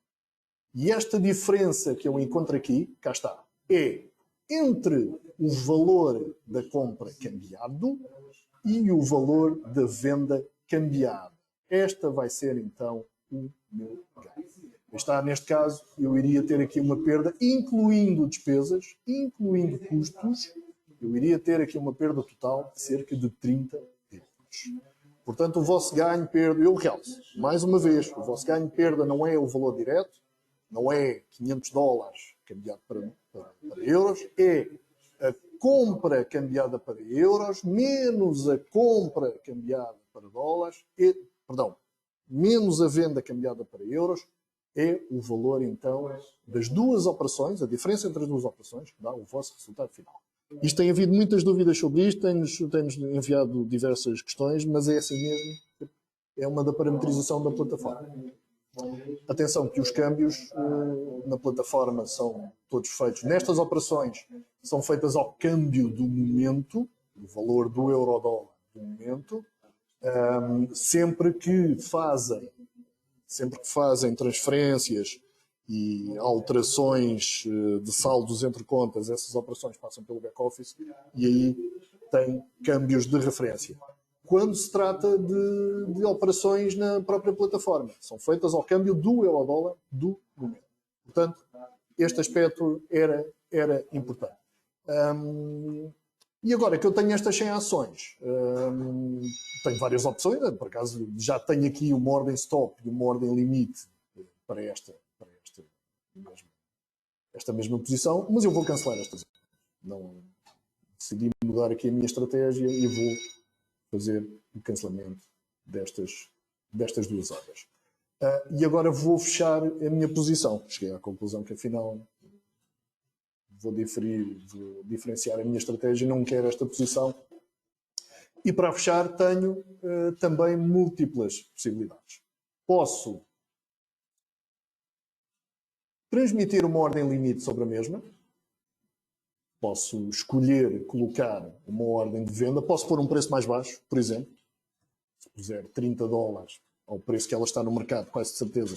E esta diferença que eu encontro aqui, cá está, é entre o valor da compra cambiado e o valor da venda cambiada. Esta vai ser então o meu ganho. Está, neste caso, eu iria ter aqui uma perda, incluindo despesas, incluindo custos, eu iria ter aqui uma perda total de cerca de 30 euros. Portanto, o vosso ganho-perda, eu realço, mais uma vez, o vosso ganho-perda não é o valor direto, não é 500 dólares cambiado para euros, é a compra cambiada para euros menos a compra cambiada para dólares, menos a venda cambiada para euros, é o valor, então, das duas operações, a diferença entre as duas operações, que dá o vosso resultado final. Isto tem havido muitas dúvidas sobre isto, tem-nos enviado diversas questões, mas é assim mesmo, é uma da parametrização da plataforma. Atenção que os câmbios na plataforma são todos feitos, nestas operações, são feitas ao câmbio do momento, o valor do euro-dólar do momento, sempre que fazem transferências e alterações de saldos entre contas, essas operações passam pelo back-office e aí tem câmbios de referência. Quando se trata de operações na própria plataforma, são feitas ao câmbio do euro-dólar do momento. Portanto, este aspecto era importante. E agora que eu tenho estas 100 ações, tenho várias opções, por acaso já tenho aqui uma ordem stop e uma ordem limite para esta mesma posição, mas eu vou cancelar estas. Não decidi mudar aqui a minha estratégia e vou fazer o cancelamento destas duas ordens. E agora vou fechar a minha posição. Cheguei à conclusão que afinal vou diferenciar a minha estratégia, não quero esta posição. E para fechar tenho também múltiplas possibilidades. Posso transmitir uma ordem limite sobre a mesma, Posso escolher colocar uma ordem de venda. Posso pôr um preço mais baixo, por exemplo. Se puser 30 dólares ao preço que ela está no mercado, quase de certeza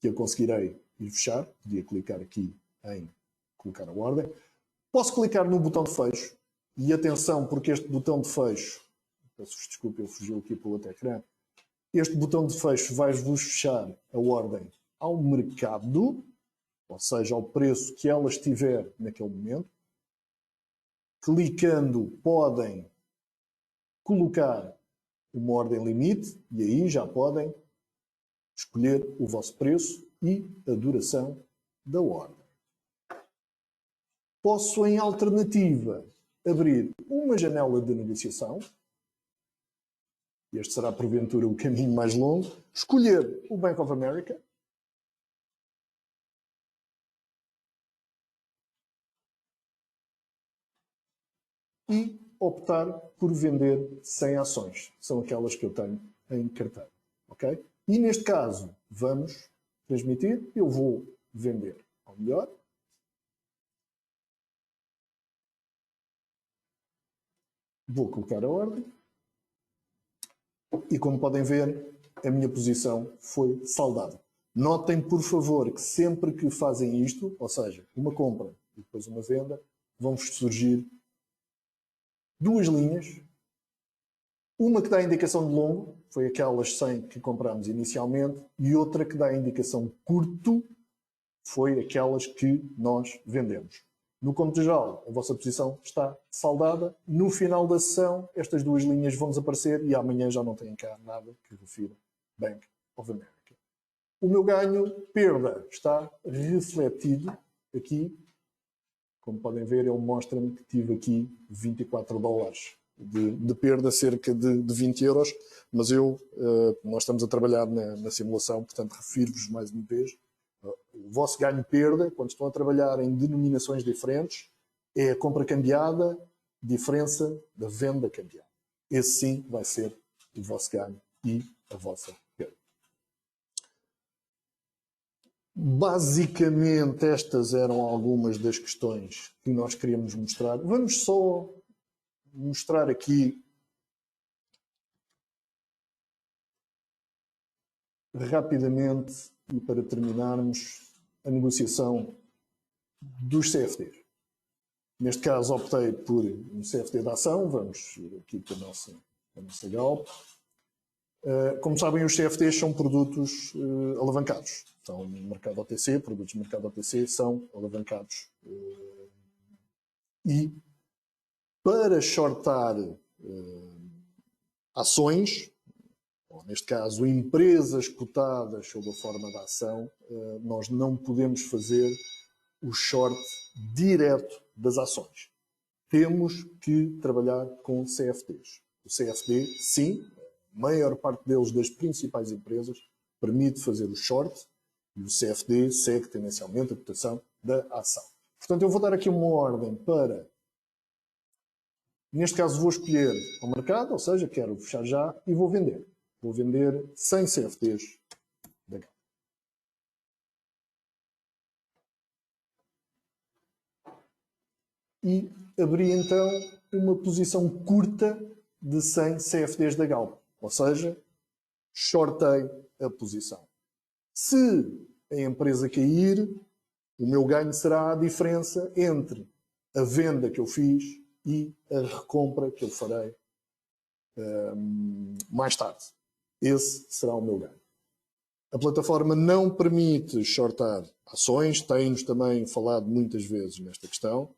que eu conseguirei ir fechar. Podia clicar aqui em colocar a ordem. Posso clicar no botão de fecho. E atenção, porque este botão de fecho, peço-vos desculpa, eu fugi aqui para o outro ecrã. Este botão de fecho vai-vos fechar a ordem ao mercado, ou seja, ao preço que ela estiver naquele momento. Clicando, podem colocar uma ordem limite e aí já podem escolher o vosso preço e a duração da ordem. Posso, em alternativa, abrir uma janela de negociação. Este será, porventura, o caminho mais longo. Escolher o Bank of America. E optar por vender 100 ações. São aquelas que eu tenho em carteira. Okay? E neste caso, vamos transmitir. Eu vou vender ao melhor. Vou colocar a ordem. E como podem ver, a minha posição foi saldada. Notem, por favor, que sempre que fazem isto, ou seja, uma compra e depois uma venda, vão-vos surgir duas linhas. Uma que dá a indicação de longo, foi aquelas 100 que comprámos inicialmente, e outra que dá a indicação curto, foi aquelas que nós vendemos. No cômputo geral, a vossa posição está saldada. No final da sessão, estas duas linhas vão desaparecer e amanhã já não têm cá nada que refira Bank of America. O meu ganho, perda, está refletido aqui. Como podem ver, ele mostra-me que tive aqui 24 dólares de perda, cerca de 20 euros. Mas nós estamos a trabalhar na simulação, portanto, refiro-vos mais uma vez. O vosso ganho-perda, quando estão a trabalhar em denominações diferentes, é a compra cambiada, diferença da venda cambiada. Esse sim vai ser o vosso ganho e a vossa perda. Basicamente, estas eram algumas das questões que nós queríamos mostrar. Vamos só mostrar aqui rapidamente, e para terminarmos, a negociação dos CFDs. Neste caso optei por um CFD de ação. Vamos ir aqui para a nossa Galp. Como sabem, os CFDs são produtos alavancados. Então, no mercado OTC, produtos de mercado OTC são alavancados. E para shortar ações, ou neste caso empresas cotadas sob a forma de ação, nós não podemos fazer o short direto das ações. Temos que trabalhar com CFDs. O CFD, sim, a maior parte deles das principais empresas permite fazer o short e o CFD segue tendencialmente a cotação da ação. Portanto, eu vou dar aqui uma ordem para, neste caso vou escolher o mercado, ou seja, quero fechar já e vou vender. Vou vender 100 CFDs da Galp. E abri então uma posição curta de 100 CFDs da Galp. Ou seja, shortei a posição. Se a empresa cair, o meu ganho será a diferença entre a venda que eu fiz e a recompra que eu farei mais tarde. Esse será o meu ganho. A plataforma não permite shortar ações, tem-nos também falado muitas vezes nesta questão.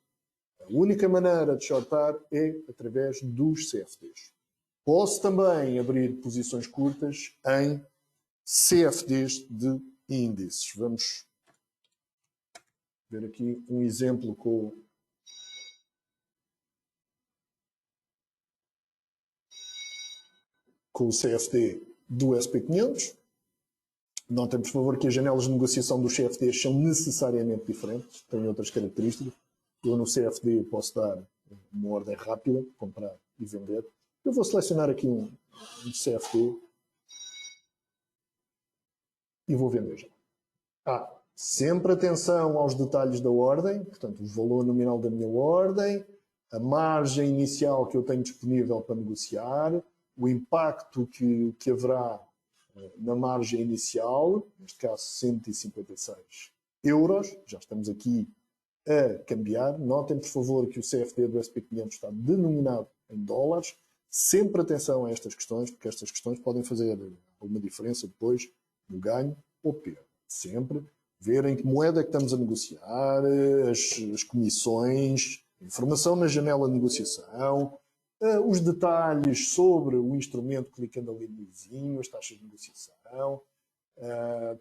A única maneira de shortar é através dos CFDs. Posso também abrir posições curtas em CFDs de índices. Vamos ver aqui um exemplo com o CFD do SP500. Notem, por favor, que as janelas de negociação dos CFDs são necessariamente diferentes, têm outras características. Eu no CFD posso dar uma ordem rápida, comprar e vender. Eu vou selecionar aqui um CFD e vou vender já. Sempre atenção aos detalhes da ordem, portanto, o valor nominal da minha ordem, a margem inicial que eu tenho disponível para negociar, o impacto que haverá na margem inicial, neste caso 156 euros, já estamos aqui a cambiar. Notem, por favor, que o CFD do SP500 está denominado em dólares. Sempre atenção a estas questões, porque estas questões podem fazer alguma diferença depois no ganho ou perda. Sempre ver em que moeda é que estamos a negociar, as comissões, informação na janela de negociação, os detalhes sobre o instrumento, clicando ali no izinho, as taxas de negociação.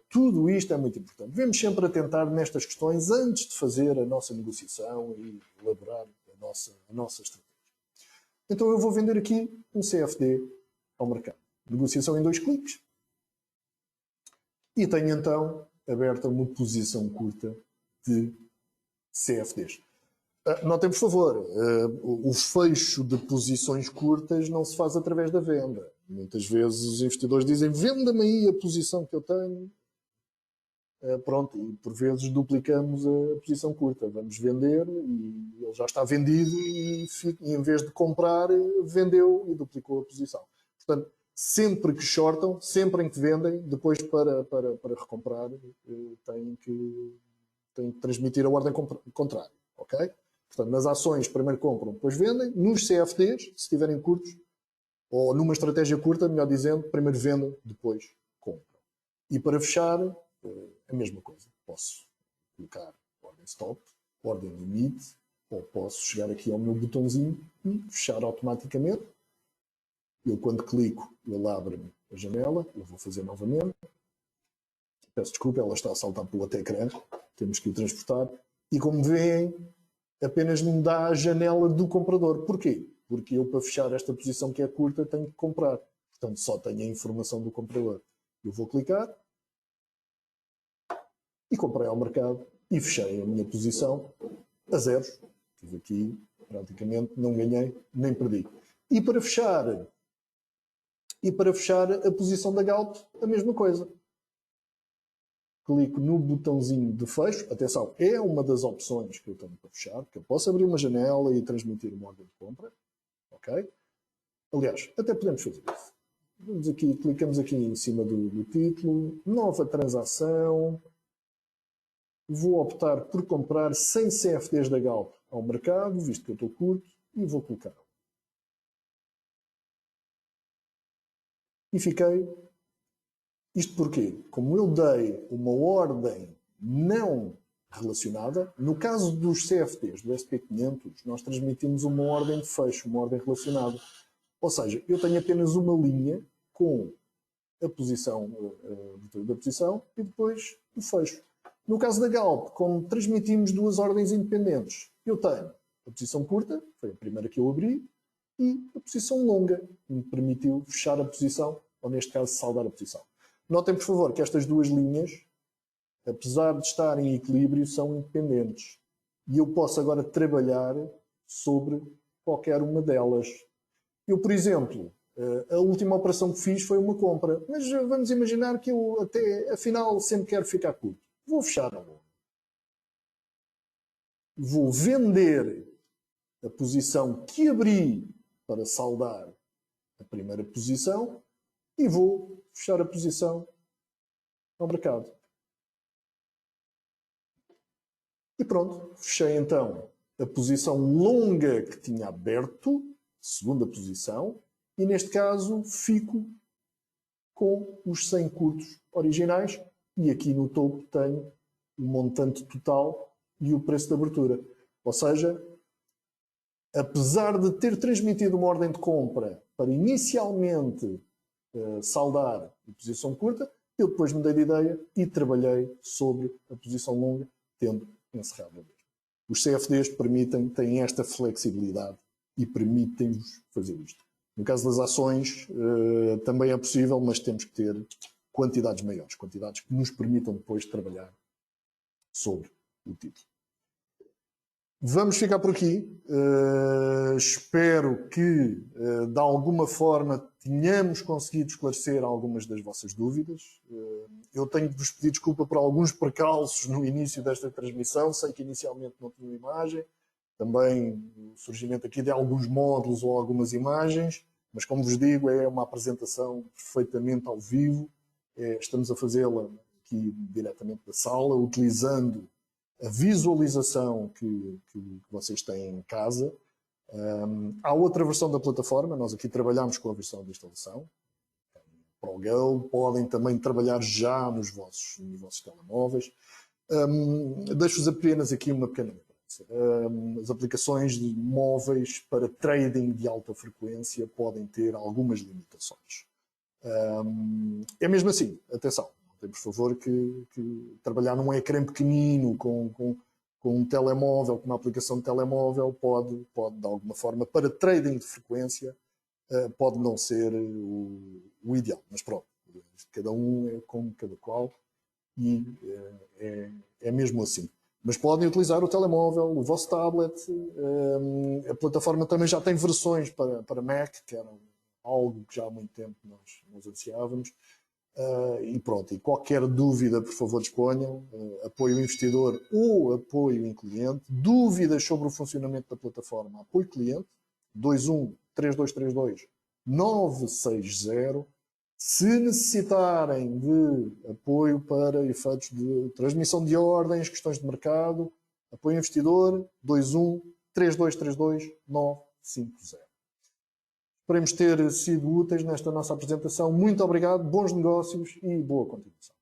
Tudo isto é muito importante. Devemos sempre atentar nestas questões antes de fazer a nossa negociação e elaborar a nossa estratégia. Então eu vou vender aqui um CFD ao mercado. Negociação em 2 cliques. E tenho então aberta uma posição curta de CFDs. Notem, por favor, o fecho de posições curtas não se faz através da venda. Muitas vezes os investidores dizem: venda-me aí a posição que eu tenho. Pronto, e por vezes duplicamos a posição curta. Vamos vender e ele já está vendido e em vez de comprar, vendeu e duplicou a posição. Portanto, sempre que shortam, sempre em que vendem, depois para recomprar, têm que transmitir a ordem contrária. Ok? Portanto, nas ações, primeiro compram, depois vendem. Nos CFDs, se estiverem curtos, ou numa estratégia curta, melhor dizendo, primeiro vendem, depois compram. E para fechar, a mesma coisa. Posso colocar ordem stop, ordem limite, ou posso chegar aqui ao meu botãozinho e fechar automaticamente. Eu, quando clico, ele abre-me a janela. Eu vou fazer novamente. Peço desculpa, ela está a saltar pelo outro ecrã. Temos que o transportar. E como veem, apenas me dá a janela do comprador. Porquê? Porque eu, para fechar esta posição que é curta, tenho que comprar. Portanto, só tenho a informação do comprador. Eu vou clicar e comprei ao mercado e fechei a minha posição a zeros. Estive aqui, praticamente, não ganhei nem perdi. E para fechar a posição da Galp, a mesma coisa. Clico no botãozinho de fecho. Atenção, é uma das opções que eu tenho para fechar, que eu posso abrir uma janela e transmitir uma ordem de compra. Ok? Aliás, até podemos fazer isso. Vamos aqui, clicamos aqui em cima do título, nova transação. Vou optar por comprar 100 CFDs da Galp ao mercado, visto que eu estou curto, e vou colocar. E fiquei. Isto porquê? Como eu dei uma ordem não relacionada, no caso dos CFDs do SP500, nós transmitimos uma ordem de fecho, uma ordem relacionada. Ou seja, eu tenho apenas uma linha com a posição, da posição e depois o fecho. No caso da Galp, como transmitimos 2 ordens independentes, eu tenho a posição curta, foi a primeira que eu abri, e a posição longa, que me permitiu fechar a posição, ou neste caso saldar a posição. Notem, por favor, que estas 2 linhas, apesar de estarem em equilíbrio, são independentes. E eu posso agora trabalhar sobre qualquer uma delas. Eu, por exemplo, a última operação que fiz foi uma compra, mas vamos imaginar que eu até, afinal, sempre quero ficar curto. Vou fechar a longa. Vou vender a posição que abri para saldar a primeira posição e vou fechar a posição ao mercado. E pronto, fechei então a posição longa que tinha aberto, segunda posição, e neste caso fico com os 100 curtos originais e aqui no topo tenho o montante total e o preço de abertura. Ou seja, apesar de ter transmitido uma ordem de compra para inicialmente saldar a posição curta, eu depois mudei de ideia e trabalhei sobre a posição longa, tendo encerrado a mesma. Os CFDs têm esta flexibilidade e permitem-nos fazer isto. No caso das ações, também é possível, mas temos que ter quantidades maiores, quantidades que nos permitam depois trabalhar sobre o título. Vamos ficar por aqui. Espero que, de alguma forma, tenhamos conseguido esclarecer algumas das vossas dúvidas. Eu tenho de vos pedir desculpa por alguns percalços no início desta transmissão. Sei que inicialmente não tinha imagem. Também o surgimento aqui de alguns módulos ou algumas imagens. Mas, como vos digo, é uma apresentação perfeitamente ao vivo. Estamos a fazê-la aqui diretamente da sala, utilizando a visualização que vocês têm em casa. Há outra versão da plataforma, nós aqui trabalhamos com a versão de instalação. ProGo, podem também trabalhar já nos vossos telemóveis. Deixo-vos apenas aqui uma pequena lembrança. As aplicações de móveis para trading de alta frequência podem ter algumas limitações. É mesmo assim, atenção. Por favor, que trabalhar num ecrã pequenino com um telemóvel, com uma aplicação de telemóvel, pode de alguma forma, para trading de frequência, pode não ser o ideal. Mas pronto, cada um é como cada qual e é mesmo assim. Mas podem utilizar o telemóvel, o vosso tablet. A plataforma também já tem versões para Mac, que era algo que já há muito tempo nós anunciávamos. E pronto, e qualquer dúvida, por favor, disponham. Apoio investidor ou apoio em cliente. Dúvidas sobre o funcionamento da plataforma, apoio cliente, 21 3232 960. Se necessitarem de apoio para efeitos de transmissão de ordens, questões de mercado, apoio investidor, 21 3232 950. Esperemos ter sido úteis nesta nossa apresentação. Muito obrigado, bons negócios e boa continuação.